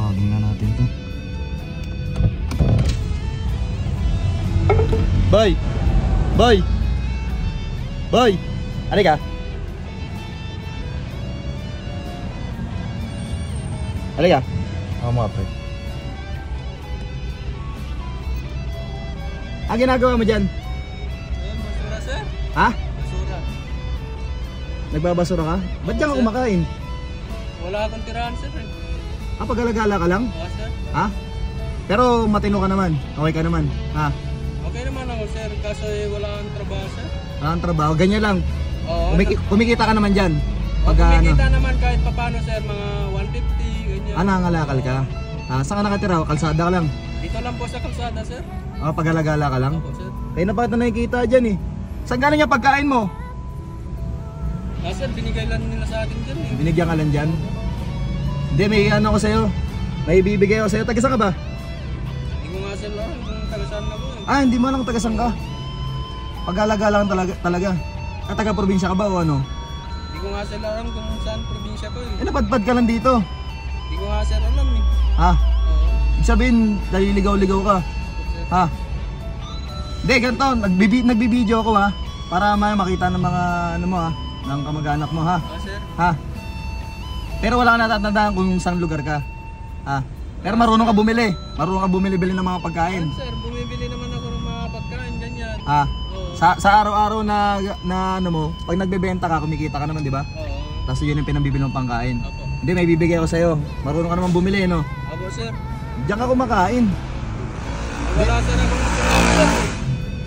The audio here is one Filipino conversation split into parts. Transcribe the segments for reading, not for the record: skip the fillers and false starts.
Tawagin na natin to. Boy! Boy! Boy! Halika! Halika! Ako mga pre. Ang ginagawa mo dyan? Basura sir. Ha? Basura. Nagbabasura ka? Ba't dyan ka kumakain? Wala akong tirahan sir. Ah, pag-alagala ka lang? Oo sir. Ha? Pero matino ka naman. Okay ka naman. Ha? Okay naman ako sir. Kaso wala akong trabaho sir. Wala kang trabaho. Ganyan lang. Oo. Kumikita ka naman dyan. Kumikita naman kahit papano sir. Mga 150 ganyan. Ah, nangangalakal ka? Ah, saan ka nakatira? Kalsada ka lang? Dito lang po sa kalsada sir. Ah, pag-alagala ka lang? Opo sir. Kaya na pa ito nakikita dyan eh. Saan ka na niya pagkain mo? Ah sir, binigay lang nila sa atin dyan eh. Binigyan ka lang dyan? Hindi, may ano ko sa'yo. May ibibigay ako sa'yo. Taga-saan ka ba? Hindi ko nga sir lang kung taga-saan ako eh. Ah, hindi mo lang taga-saan ka? Pag-alagala lang talaga. Ah, taga-probinsya ka ba o ano? Hindi ko nga sir alam kung saan probinsya ko eh. Eh, napadpad ka lang dito. Hindi ko nga sir alam eh. Ha? Oo. Ibig sabihin, naliligaw-ligaw ka. Ha? Hindi, ganito. Nagbibideo ako ha. Para makita ng mga ano mo ha. Ng kamag-anak mo ha. Ah sir. Ha? Pero wala ka natatandaan kung saan lugar ka. Ha? Pero marunong ka bumili. Marunong ka bumili-bili ng mga pagkain. Sir, bumibili naman ako ng mga pagkain ganyan. Ha? Oo. Sa araw-araw na ano mo, pag nagbebenta ka, kumikita ka naman, di ba? Oo. Tapos yun yung pinambibili ng pangkain. Apo. Hindi, may bibigay ako sa'yo. Marunong ka naman bumili, no? Apo sir. Diyan ka kumakain. Wala sir akong sir.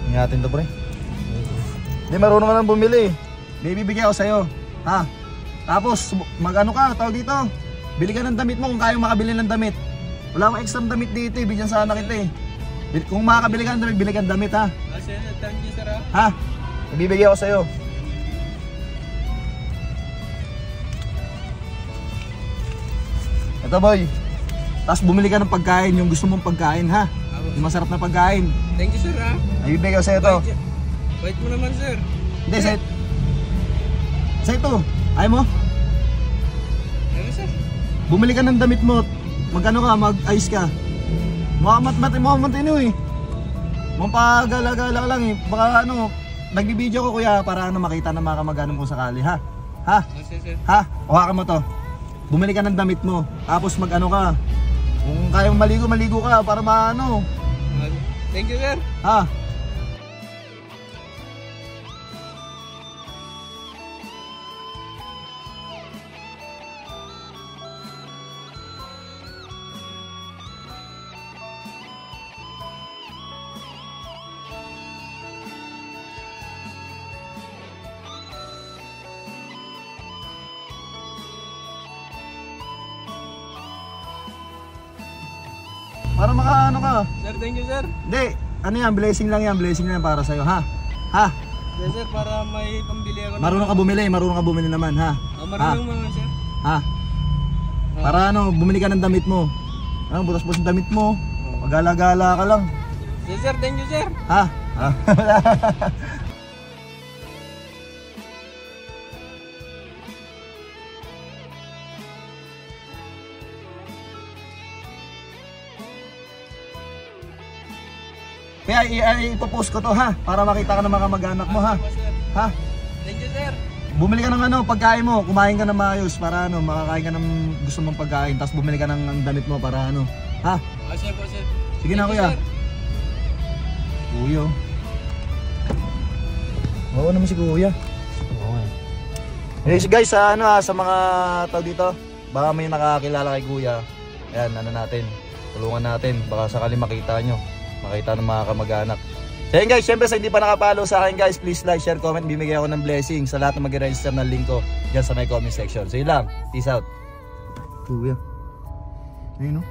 Ingatin to, pre. Hindi, marunong ka naman bumili. May bibigay ako sa'yo. Ha? Tapos, mag-ano ka, tawag dito. Bili ka ng damit mo kung kaya makabili ng damit. Wala akong extra damit dito eh. Bigyan sana kita eh. Kung makakabili ka ng damit, bili ka ng damit ha. Ah sir, thank you sir ah. Ha? Ibibigay ako sa'yo. Ito boy. Tapos bumili ka ng pagkain, yung gusto mong pagkain ha. Yung masarap na pagkain. Thank you sir ah. Ibibigay ako sa'yo to. Wait mo naman sir. Hindi, sa ito. Ayaw mo? Ano sir? Bumili ka ng damit mo. Mag-ano ka, mag-ice ka. Matino eh. Mapagala-gala lang eh. Baka ano, nagbibideo ko kuya para ano makita ng mga kamag-anak mo sakali ha. Ha? Sir. Ha? Hawakan mo to. Bumili ka ng damit mo. Tapos mag-ano ka. Kung kayang maligo ka para maano. Thank you sir. Ha? Para makaano ka. Sir, thank you sir. Hindi, ano yan, blessing lang yan para sa'yo, ha? Ha? Yes sir, para may pambili ako. Marunong ka bumili naman, ha? Marunong mga sir. Ha? Para ano, bumili ka ng damit mo. Ano, butas-butas ng damit mo. Magala-gala ka lang. Yes sir, thank you sir. Ha? Ha? Kaya ipopost ko to ha, para makita ka ng mga mag-anak mo ha. Ha? Thank you sir. Bumili ka ng ano, pagkain mo, kumain ka ng maayos para ano, makakain ka ng gusto mong pagkain, tapos bumili ka ng damit mo para ano. Ha? Sir po sir. Sige na kuya. Kuya. Oo naman si kuya. Hey guys, sa ano sa mga tao dito, baka may nakakilala kay kuya. Ayan, ano natin, tulungan natin, baka sakali makita nyo. Makita ng mga kamag-anak. So yun guys, syempre sa hindi pa nakapalo sa akin guys, please like, share, comment, bibigay ako ng blessing sa lahat na mag-register ng link ko dyan sa my comment section. So yun lang, peace out. Kuya. Ayun no?